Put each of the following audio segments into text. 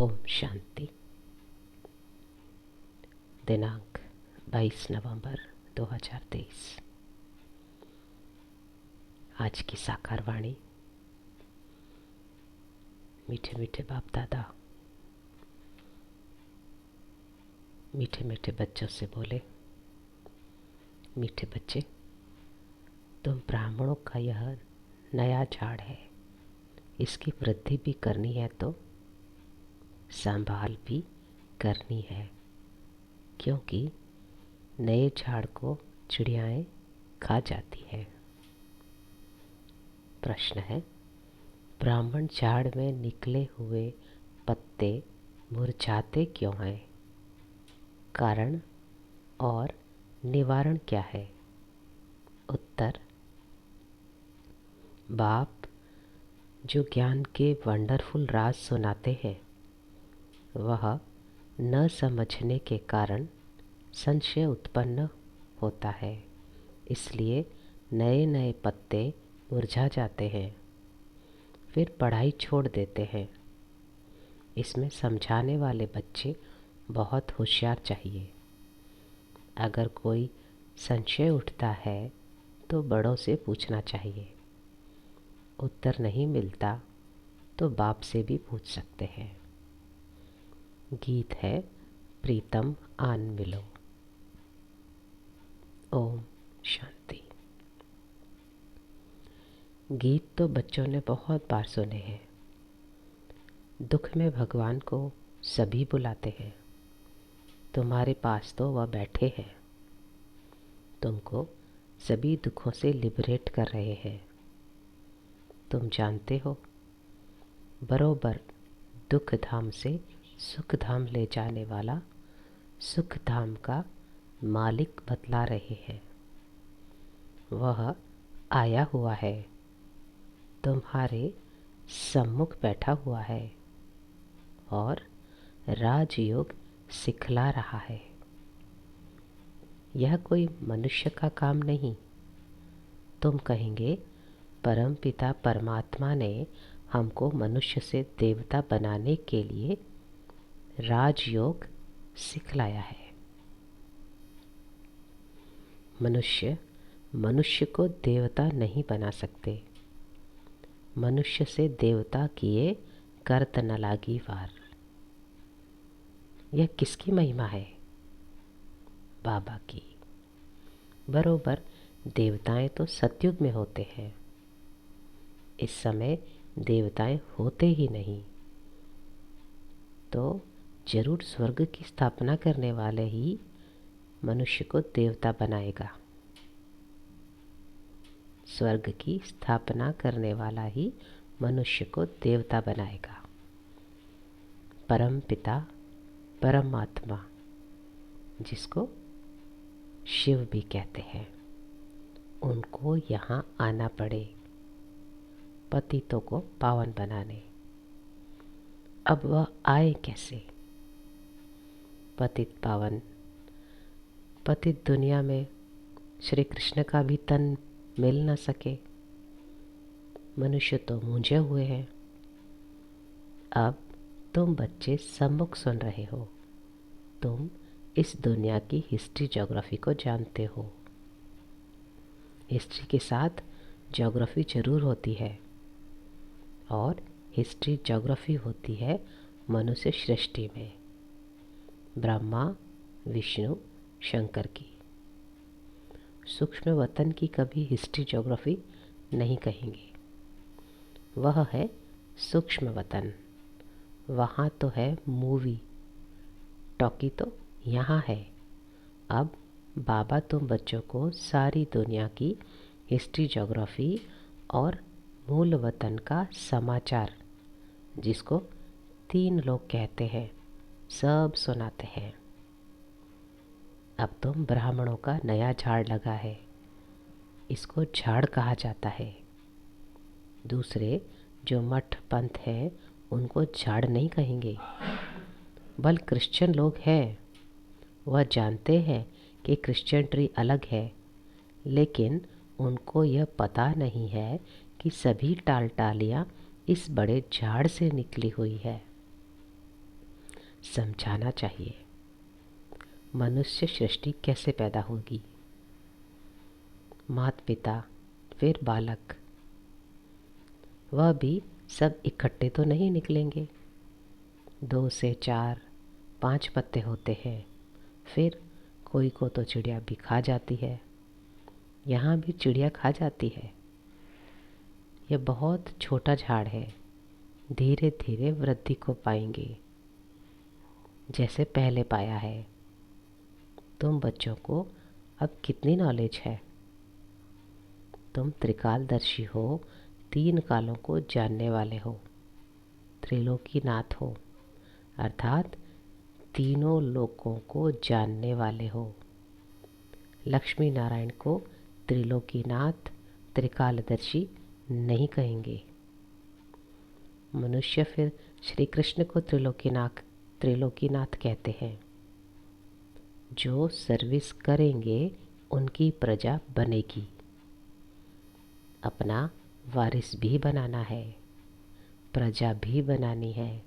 ओम शांति। दिनांक 22 नवंबर 2023। आज की साकार वाणी। मीठे मीठे बाप दादा मीठे मीठे बच्चों से बोले, मीठे बच्चे, तुम ब्राह्मणों का यह नया झाड़ है, इसकी वृद्धि भी करनी है तो संभाल भी करनी है, क्योंकि नए झाड़ को चिड़ियाएं खा जाती है। प्रश्न है, ब्राह्मण झाड़ में निकले हुए पत्ते मुरझाते क्यों हैं? कारण और निवारण क्या है? उत्तर, बाप जो ज्ञान के वंडरफुल राज सुनाते हैं, वह न समझने के कारण संशय उत्पन्न होता है, इसलिए नए नए पत्ते मुरझा जाते हैं, फिर पढ़ाई छोड़ देते हैं। इसमें समझाने वाले बच्चे बहुत होशियार चाहिए। अगर कोई संशय उठता है तो बड़ों से पूछना चाहिए। उत्तर नहीं मिलता तो बाप से भी पूछ सकते हैं। गीत है, प्रीतम आन मिलो। ओम शांति। गीत तो बच्चों ने बहुत बार सुने हैं। दुख में भगवान को सभी बुलाते हैं। तुम्हारे पास तो वह बैठे हैं, तुमको सभी दुखों से लिबरेट कर रहे हैं। तुम जानते हो, बरोबर दुख धाम से सुख धाम ले जाने वाला सुख धाम का मालिक बतला रहे हैं। वह आया हुआ है, तुम्हारे सम्मुख बैठा हुआ है और राजयोग सिखला रहा है। यह कोई मनुष्य का काम नहीं। तुम कहेंगे, परमपिता परमात्मा ने हमको मनुष्य से देवता बनाने के लिए राजयोग सिखलाया है। मनुष्य को देवता नहीं बना सकते। मनुष्य से देवता किए करत न लागी वार। यह किसकी महिमा है? बाबा की। बरोबर देवताएं तो सतयुग में होते हैं। इस समय देवताएं होते ही नहीं, तो जरूर स्वर्ग की स्थापना करने वाले ही मनुष्य को देवता बनाएगा। स्वर्ग की स्थापना करने वाला ही मनुष्य को देवता बनाएगा। परम पिता परमात्मा, जिसको शिव भी कहते हैं, उनको यहाँ आना पड़े पतितों को पावन बनाने। अब वह आए कैसे? पतित पावन। पतित दुनिया में श्री कृष्ण का भी तन मिल न सके। मनुष्य तो मूंझे हुए हैं। अब तुम बच्चे सम्मुख सुन रहे हो। तुम इस दुनिया की हिस्ट्री ज्योग्राफी को जानते हो। हिस्ट्री के साथ ज्योग्राफी जरूर होती है, और हिस्ट्री ज्योग्राफी होती है मनुष्य सृष्टि में ब्रह्मा विष्णु शंकर की। सूक्ष्म वतन की कभी हिस्ट्री ज्योग्राफी नहीं कहेंगे। वह है सूक्ष्म वतन। वहाँ तो है मूवी टॉकी, तो यहाँ है। अब बाबा तुम बच्चों को सारी दुनिया की हिस्ट्री ज्योग्राफी और मूल वतन का समाचार, जिसको 3 लोग कहते हैं, सब सुनाते हैं। अब तुम ब्राह्मणों का नया झाड़ लगा है, इसको झाड़ कहा जाता है। दूसरे जो मठ पंथ हैं, उनको झाड़ नहीं कहेंगे। बल क्रिश्चियन लोग हैं, वह जानते हैं कि क्रिश्चियन ट्री अलग है, लेकिन उनको यह पता नहीं है कि सभी टाल टालियाँ इस बड़े झाड़ से निकली हुई है। समझाना चाहिए। मनुष्य सृष्टि कैसे पैदा होगी? माता पिता, फिर बालक, वह भी सब इकट्ठे तो नहीं निकलेंगे। 2 से 4, 5 पत्ते होते हैं। फिर कोई को तो चिड़िया भी खा जाती है। यहाँ भी चिड़िया खा जाती है। यह बहुत छोटा झाड़ है, धीरे धीरे वृद्धि को पाएंगे जैसे पहले पाया है। तुम बच्चों को अब कितनी नॉलेज है? तुम त्रिकालदर्शी हो, 3 कालों को जानने वाले हो, त्रिलोकीनाथ हो, अर्थात तीनों लोकों को जानने वाले हो। लक्ष्मी नारायण को त्रिलोकीनाथ, त्रिकालदर्शी नहीं कहेंगे। मनुष्य फिर श्री कृष्ण को त्रिलोकीनाथ कहते हैं। जो सर्विस करेंगे उनकी प्रजा बनेगी। अपना वारिस भी बनाना है, प्रजा भी बनानी है,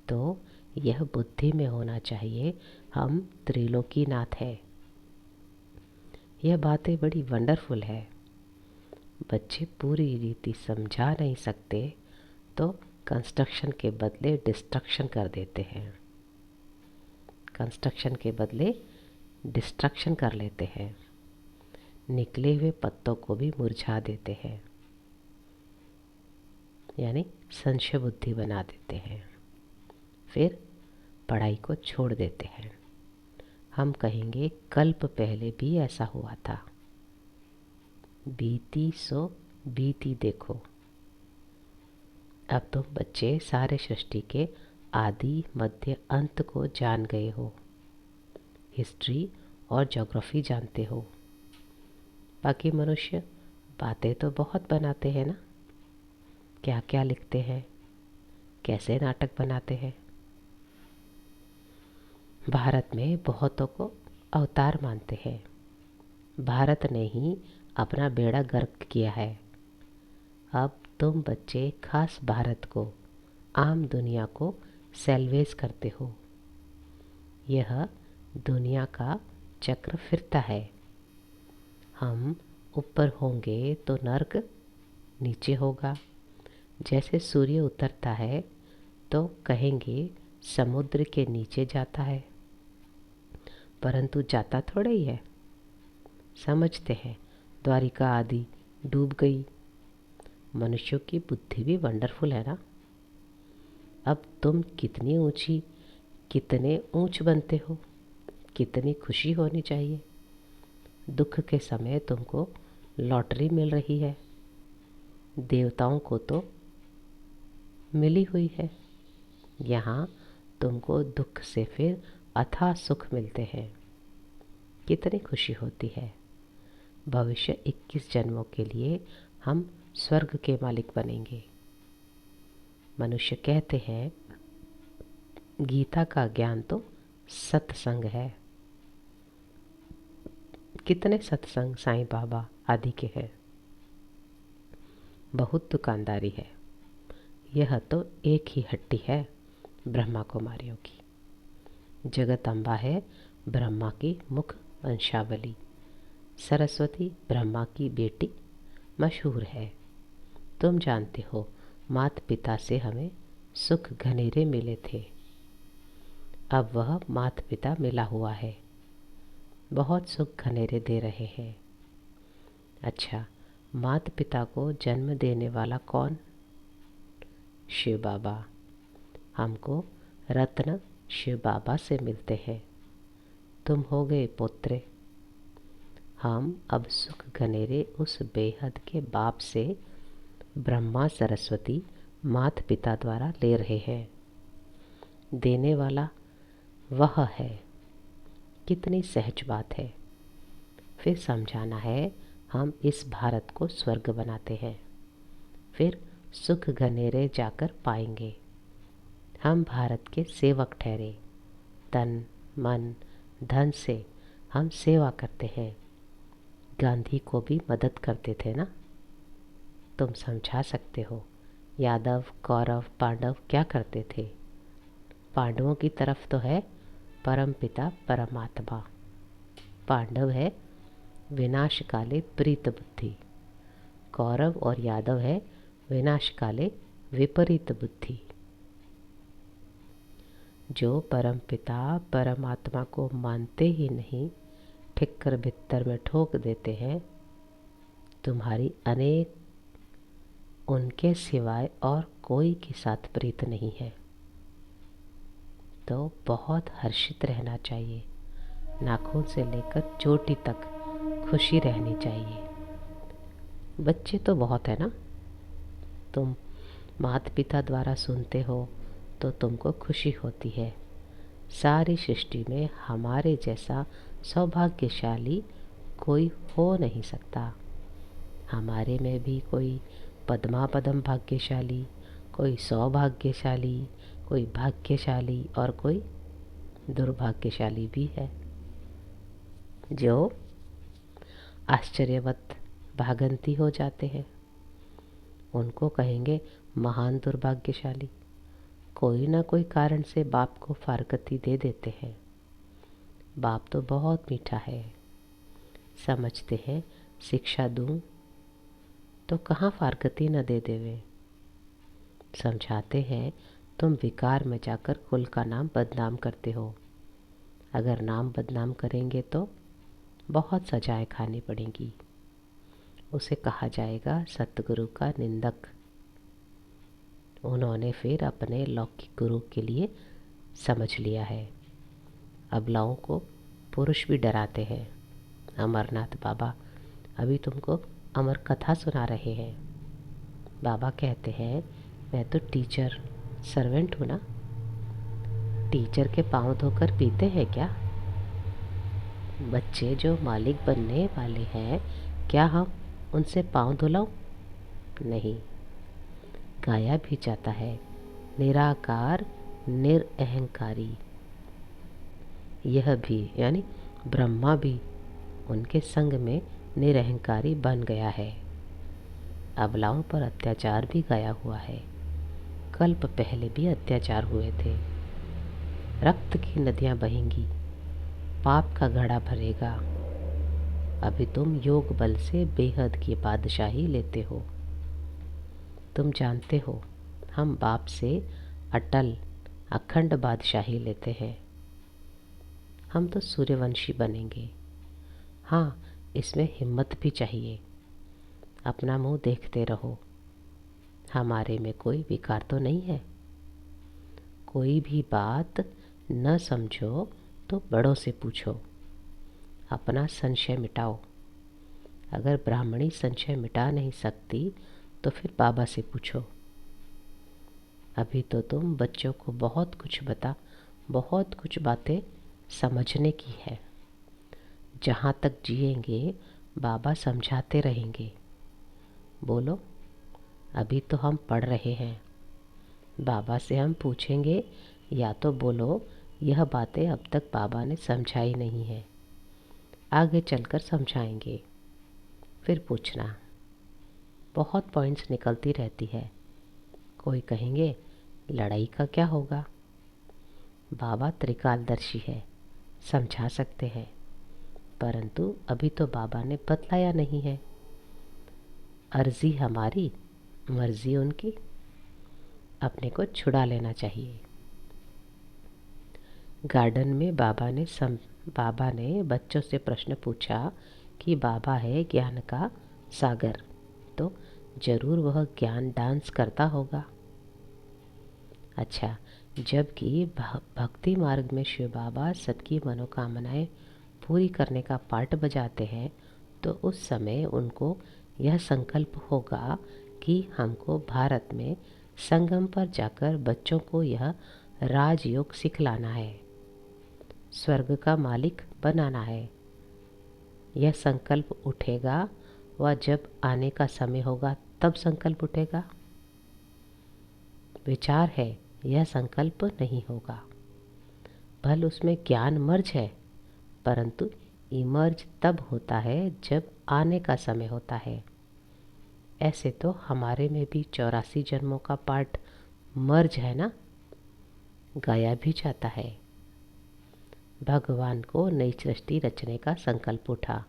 तो यह बुद्धि में होना चाहिए हम त्रिलोकीनाथ है। यह बातें बड़ी वंडरफुल है। बच्चे पूरी रीति समझा नहीं सकते तो कंस्ट्रक्शन के बदले डिस्ट्रक्शन कर देते हैं। कंस्ट्रक्शन के बदले डिस्ट्रक्शन कर लेते हैं। निकले हुए पत्तों को भी मुरझा देते हैं, यानी संशय बुद्धि बना देते हैं। फिर पढ़ाई को छोड़ देते हैं। हम कहेंगे कल्प पहले भी ऐसा हुआ था। बीती सो बीती देखो। अब तुम बच्चे सारे सृष्टि के आदि मध्य अंत को जान गए हो। हिस्ट्री और ज्योग्राफी जानते हो। बाकी मनुष्य बातें तो बहुत बनाते हैं ना। क्या क्या लिखते हैं, कैसे नाटक बनाते हैं। भारत में बहुतों को अवतार मानते हैं। भारत ने ही अपना बेड़ा गर्क किया है। अब तुम बच्चे खास भारत को, आम दुनिया को सेल्वेज करते हो। यह दुनिया का चक्र फिरता है। हम ऊपर होंगे तो नर्क नीचे होगा। जैसे सूर्य उतरता है तो कहेंगे समुद्र के नीचे जाता है, परंतु जाता थोड़ा ही है। समझते हैं द्वारिका आदि डूब गई। मनुष्यों की बुद्धि भी वंडरफुल है ना। अब तुम कितनी ऊंची, कितने ऊंच बनते हो, कितनी खुशी होनी चाहिए। दुख के समय तुमको लॉटरी मिल रही है, देवताओं को तो मिली हुई है। यहाँ तुमको दुख से फिर अथाह सुख मिलते हैं। कितनी खुशी होती है। भविष्य 21 जन्मों के लिए हम स्वर्ग के मालिक बनेंगे। मनुष्य कहते हैं गीता का ज्ञान तो सत्संग है। कितने सत्संग साईं बाबा आदि के हैं। बहुत दुकानदारी है। यह तो एक ही हट्टी है ब्रह्मा कुमारियों की। जगत अम्बा है ब्रह्मा की मुख वंशावली। सरस्वती ब्रह्मा की बेटी मशहूर है। तुम जानते हो माता पिता से हमें सुख घनेरे मिले थे। अब वह माता पिता मिला हुआ है, बहुत सुख घनेरे दे रहे हैं। अच्छा, माता पिता को जन्म देने वाला कौन? शिव बाबा। हमको रत्न शिव बाबा से मिलते हैं। तुम हो गए पुत्र। हम अब सुख घनेरे उस बेहद के बाप से, ब्रह्मा सरस्वती माता पिता द्वारा ले रहे हैं। देने वाला वह है। कितनी सहज बात है। फिर समझाना है हम इस भारत को स्वर्ग बनाते हैं, फिर सुख घनेरे जाकर पाएंगे। हम भारत के सेवक ठहरे। तन मन धन से हम सेवा करते हैं। गांधी को भी मदद करते थे ना। तुम समझा सकते हो यादव कौरव पांडव क्या करते थे। पांडवों की तरफ तो है परमपिता परमात्मा, पांडव है विनाश काले प्रीत बुद्धि, कौरव और यादव है विनाश काले विपरीत बुद्धि। जो परमपिता परमात्मा को मानते ही नहीं, ठिक्कर भित्तर में ठोक देते हैं, तुम्हारी अनेक उनके सिवाय और कोई के साथ प्रीत नहीं है। तो बहुत हर्षित रहना चाहिए, नाखून से लेकर चोटी तक खुशी रहनी चाहिए। बच्चे तो बहुत है ना, तुम माता पिता द्वारा सुनते हो तो तुमको खुशी होती है। सारी सृष्टि में हमारे जैसा सौभाग्यशाली कोई हो नहीं सकता। हमारे में भी कोई पद्मा पदम भाग्यशाली, कोई सौभाग्यशाली, कोई भाग्यशाली और कोई दुर्भाग्यशाली भी है, जो आश्चर्यवत भागंती हो जाते हैं। उनको कहेंगे महान दुर्भाग्यशाली। कोई ना कोई कारण से बाप को फारकती दे देते हैं। बाप तो बहुत मीठा है, समझते हैं शिक्षा दूं तो कहाँ फारकती न दे देवे। समझाते हैं तुम विकार में जाकर कुल का नाम बदनाम करते हो। अगर नाम बदनाम करेंगे तो बहुत सजाएं खानी पड़ेंगी। उसे कहा जाएगा सतगुरु का निंदक। उन्होंने फिर अपने लौकिक गुरु के लिए समझ लिया है। अबलाओं को पुरुष भी डराते हैं। अमरनाथ बाबा अभी तुमको अमर कथा सुना रहे हैं। बाबा कहते हैं मैं तो टीचर सर्वेंट हूँ ना, टीचर के पाँव धोकर पीते हैं क्या? बच्चे जो मालिक बनने वाले हैं, क्या हम उनसे पाँव धुलाऊं? नहीं। गाया भी जाता है निराकार निरअहंकारी। यह भी यानी ब्रह्मा भी उनके संग में निरअहंकारी बन गया है। अबलाओं पर अत्याचार भी गाया हुआ है। कल्प पहले भी अत्याचार हुए थे। रक्त की नदियां बहेंगी, पाप का घड़ा भरेगा। अभी तुम योग बल से बेहद की बादशाही लेते हो। तुम जानते हो हम बाप से अटल अखंड बादशाही लेते हैं। हम तो सूर्यवंशी बनेंगे। हाँ, इसमें हिम्मत भी चाहिए। अपना मुंह देखते रहो। हमारे में कोई विकार तो नहीं है। कोई भी बात न समझो तो बड़ों से पूछो, अपना संशय मिटाओ। अगर ब्राह्मणी संशय मिटा नहीं सकती तो फिर बाबा से पूछो। अभी तो तुम बच्चों को बहुत कुछ बातें समझने की है। जहाँ तक जिएंगे बाबा समझाते रहेंगे। बोलो, अभी तो हम पढ़ रहे हैं। बाबा से हम पूछेंगे या तो बोलो यह बातें अब तक बाबा ने समझाई नहीं है, आगे चलकर समझाएंगे। फिर पूछना। बहुत पॉइंट्स निकलती रहती है। कोई कहेंगे लड़ाई का क्या होगा? बाबा त्रिकालदर्शी है, समझा सकते हैं, परंतु अभी तो बाबा ने बतलाया नहीं है। अर्जी हमारी, मर्जी उनकी। अपने को छुड़ा लेना चाहिए। गार्डन में बाबा ने बच्चों से प्रश्न पूछा कि बाबा है ज्ञान का सागर, तो जरूर वह ज्ञान डांस करता होगा। अच्छा, जबकि भक्ति मार्ग में शिव बाबा सबकी मनोकामनाएं पूरी करने का पार्ट बजाते हैं, तो उस समय उनको यह संकल्प होगा कि हमको भारत में संगम पर जाकर बच्चों को यह राजयोग सिखलाना है, स्वर्ग का मालिक बनाना है। यह संकल्प उठेगा व जब आने का समय होगा तब संकल्प उठेगा। विचार है, यह संकल्प नहीं होगा। भल उसमें ज्ञान मर्ज है, परंतु इमर्ज तब होता है जब आने का समय होता है। ऐसे तो हमारे में भी 84 जन्मों का पार्ट मर्ज है ना। गाया भी जाता है। भगवान को नई सृष्टि रचने का संकल्प उठा,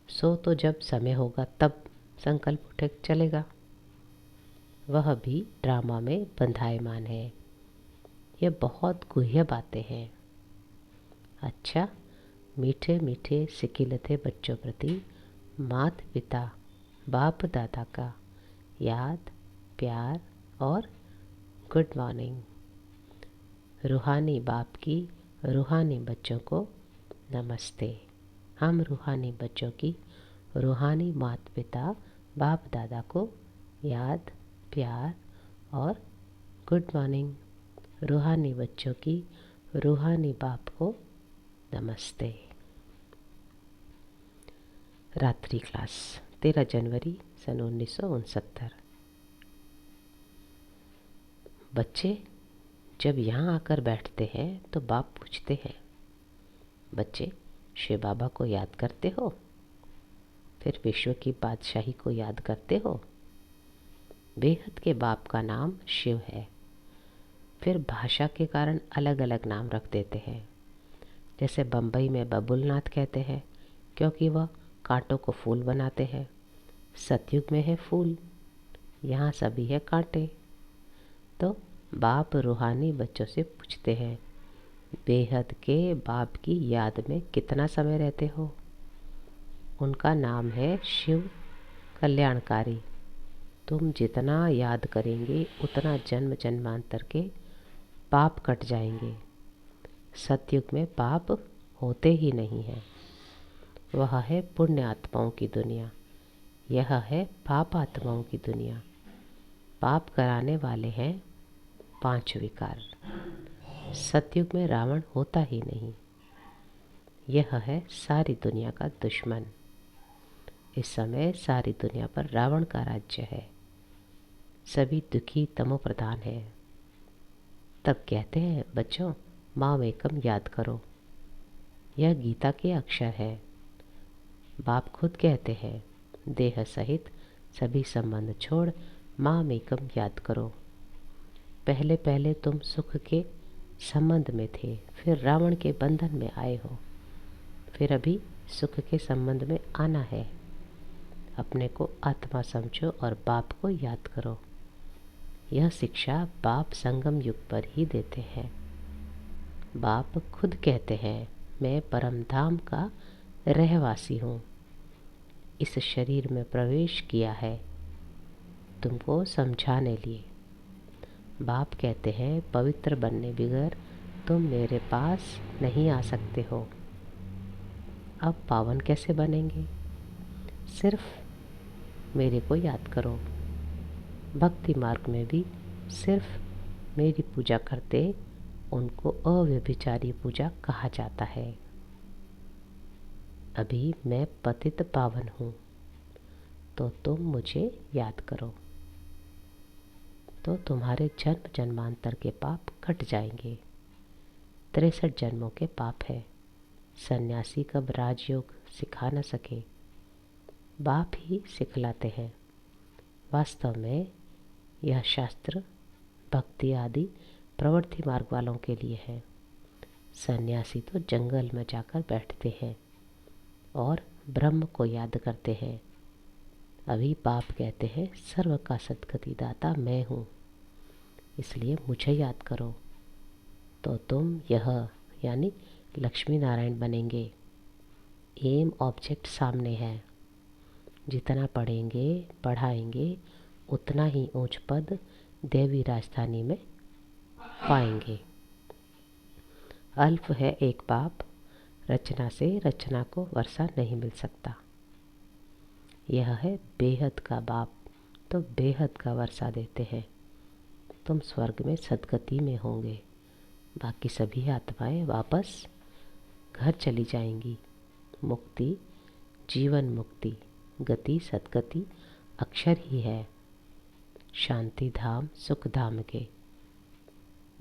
सो तो जब समय होगा तब संकल्प उठे चलेगा। वह भी ड्रामा में बंधायमान है। ये बहुत गुह्य बातें हैं। अच्छा, मीठे मीठे सिकिलते बच्चों प्रति माता पिता बाप दादा का याद, प्यार और गुड मॉर्निंग। रूहानी बाप की रूहानी बच्चों को नमस्ते। हम रूहानी बच्चों की रूहानी माता पिता बाप दादा को याद, प्यार और गुड मॉर्निंग। रूहानी बच्चों की रूहानी बाप को नमस्ते। रात्रि क्लास 13 जनवरी सन 1969। बच्चे जब यहाँ आकर बैठते हैं तो बाप पूछते हैं, बच्चे शिव बाबा को याद करते हो? फिर विश्व की बादशाही को याद करते हो? बेहद के बाप का नाम शिव है। फिर भाषा के कारण अलग अलग नाम रख देते हैं। जैसे बम्बई में बबुलनाथ कहते हैं क्योंकि वह कांटों को फूल बनाते हैं। सतयुग में है फूल, यहाँ सभी है कांटे। तो बाप रूहानी बच्चों से पूछते हैं, बेहद के बाप की याद में कितना समय रहते हो? उनका नाम है शिव कल्याणकारी। तुम जितना याद करेंगे उतना जन्म जन्मांतर के पाप कट जाएंगे। सतयुग में पाप होते ही नहीं हैं। वह है पुण्य आत्माओं की दुनिया, यह है पाप आत्माओं की दुनिया। पाप कराने वाले हैं 5 विकार। सतयुग में रावण होता ही नहीं। यह है सारी दुनिया का दुश्मन। इस समय सारी दुनिया पर रावण का राज्य है। सभी दुखी तमोप्रधान है। तब कहते हैं, बच्चों माम एकम याद करो। यह गीता के अक्षर है। बाप खुद कहते हैं, देह सहित सभी संबंध छोड़ माम एकम याद करो। पहले पहले तुम सुख के संबंध में थे, फिर रावण के बंधन में आए हो, फिर अभी सुख के संबंध में आना है। अपने को आत्मा समझो और बाप को याद करो। यह शिक्षा बाप संगम युग पर ही देते हैं। बाप खुद कहते हैं, मैं परम धाम का रहवासी हूँ, इस शरीर में प्रवेश किया है तुमको समझाने लिए। बाप कहते हैं, पवित्र बनने बगैर तुम मेरे पास नहीं आ सकते हो। अब पावन कैसे बनेंगे? सिर्फ मेरे को याद करो। भक्ति मार्ग में भी सिर्फ मेरी पूजा करते उनको अव्यभिचारी पूजा कहा जाता है। अभी मैं पतित पावन हूँ, तो तुम मुझे याद करो, तो तुम्हारे जन्म जन्मांतर के पाप कट जाएंगे। 63 जन्मों के पाप है। सन्यासी कब राजयोग सिखा न सके, बाप ही सिखलाते हैं। वास्तव में यह शास्त्र भक्ति आदि प्रवृत्ति मार्ग वालों के लिए है। सन्यासी तो जंगल में जाकर बैठते हैं और ब्रह्म को याद करते हैं। अभी बाप कहते हैं, सर्व का सद्गति दाता मैं हूँ, इसलिए मुझे याद करो, तो तुम यह यानी लक्ष्मी नारायण बनेंगे। एम ऑब्जेक्ट सामने है। जितना पढ़ेंगे पढ़ाएंगे उतना ही ऊंच पद देवी राजधानी में पाएंगे। अल्प है एक बाप, रचना से रचना को वर्षा नहीं मिल सकता। यह है बेहद का बाप, तो बेहद का वर्षा देते हैं। तुम स्वर्ग में सदगति में होंगे। बाकी सभी आत्माएं वापस घर चली जाएंगी। मुक्ति, जीवन मुक्ति, गति सदगति अक्षर ही है। शांति धाम सुख धाम के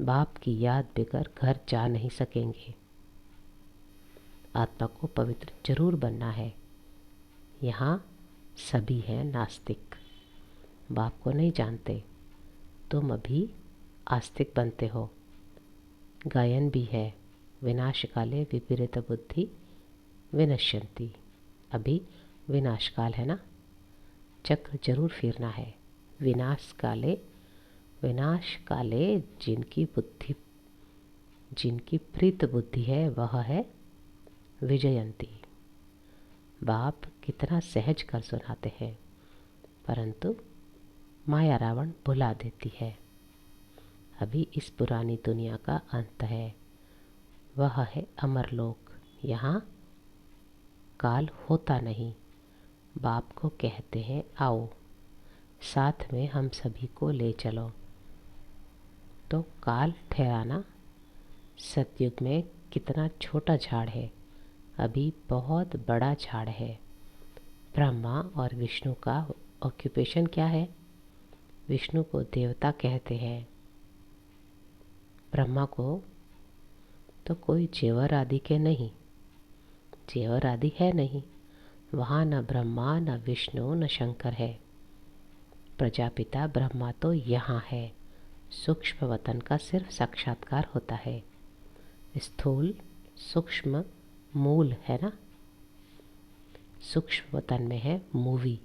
बाप की याद बगैर घर जा नहीं सकेंगे। आत्मा को पवित्र जरूर बनना है। यहाँ सभी हैं नास्तिक, बाप को नहीं जानते। तुम अभी आस्तिक बनते हो। गायन भी है, विनाश काले विपरीत बुद्धि विनश्यन्ति। अभी विनाश काल है ना, चक्र जरूर फिरना है। विनाश काले जिनकी प्रीत बुद्धि है वह है विजयंती। बाप कितना सहज कर सुनाते हैं, परंतु माया रावण भुला देती है। अभी इस पुरानी दुनिया का अंत है, वह है अमरलोक। यहाँ काल होता नहीं। बाप को कहते हैं आओ साथ में हम सभी को ले चलो। तो काल ठहराना सतयुग में कितना छोटा झाड़ है, अभी बहुत बड़ा झाड़ है। ब्रह्मा और विष्णु का ऑक्यूपेशन क्या है? विष्णु को देवता कहते हैं, ब्रह्मा को तो कोई जेवर आदि के नहीं, जेवर आदि है नहीं। वहाँ न ब्रह्मा न विष्णु न शंकर है। प्रजापिता ब्रह्मा तो यहाँ है। सूक्ष्म वतन का सिर्फ साक्षात्कार होता है। स्थूल सूक्ष्म मूल है ना, सूक्ष्म वतन में है मूवी।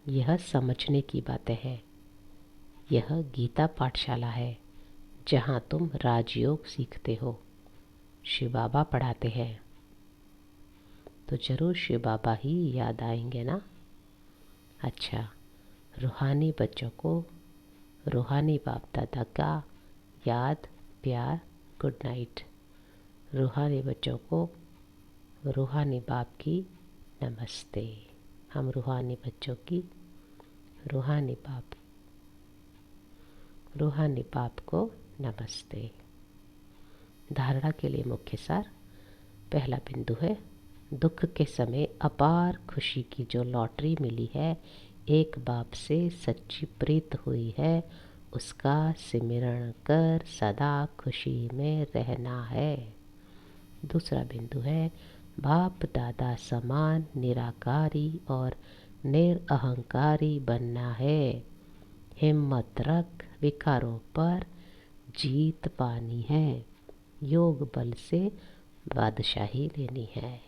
यह समझने की बातें हैं। यह गीता पाठशाला है जहाँ तुम राजयोग सीखते हो। शिव बाबा पढ़ाते हैं तो जरूर शिव बाबा ही याद आएंगे ना। अच्छा, रूहानी बच्चों को रूहानी बाप दादा का याद प्यार गुड नाइट। रूहानी बच्चों को रूहानी बाप की नमस्ते। हम रूहानी बच्चों की रूहानी बाप को नमस्ते। धारणा के लिए मुख्य सार। पहला बिंदु है, दुख के समय अपार खुशी की जो लॉटरी मिली है, एक बाप से सच्ची प्रीत हुई है, उसका सिमरण कर सदा खुशी में रहना है। दूसरा बिंदु है, बाप दादा समान निराकारी और निरअहंकारी बनना है। हिम्मत रख, विकारों पर जीत पानी है। योग बल से बादशाही लेनी है।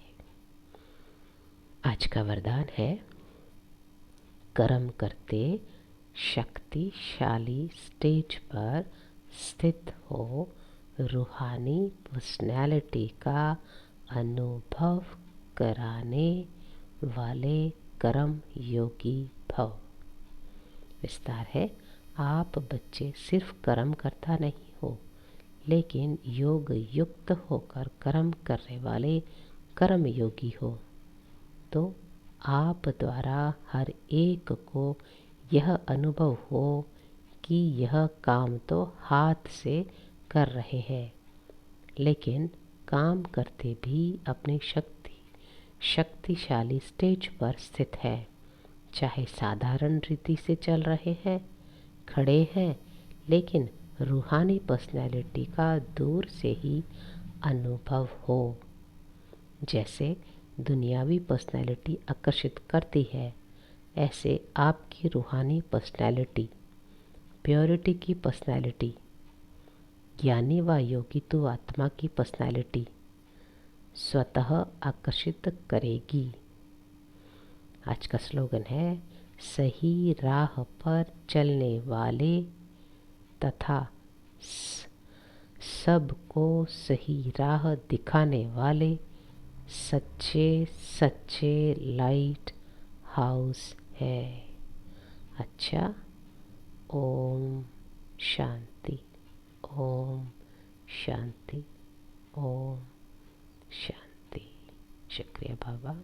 आज का वरदान है, कर्म करते शक्तिशाली स्टेज पर स्थित हो, रूहानी पर्सनैलिटी का अनुभव कराने वाले कर्म योगी भव। विस्तार है, आप बच्चे सिर्फ कर्म करता नहीं हो, लेकिन योग युक्त होकर कर्म करने वाले कर्म योगी हो। तो आप द्वारा हर एक को यह अनुभव हो कि यह काम तो हाथ से कर रहे हैं, लेकिन काम करते भी अपनी शक्तिशाली स्टेज पर स्थित है। चाहे साधारण रीति से चल रहे हैं, खड़े हैं, लेकिन रूहानी पर्सनैलिटी का दूर से ही अनुभव हो। जैसे दुनियावी पर्सनैलिटी आकर्षित करती है, ऐसे आपकी रूहानी पर्सनैलिटी, प्योरिटी की पर्सनैलिटी, ज्ञानी व योगित्व आत्मा की पर्सनैलिटी स्वतः आकर्षित करेगी। आज का स्लोगन है, सही राह पर चलने वाले तथा सबको सही राह दिखाने वाले सच्चे लाइट हाउस है। अच्छा, ओम शांति, ओम शांति, ओम शांति। शुक्रिया बाबा।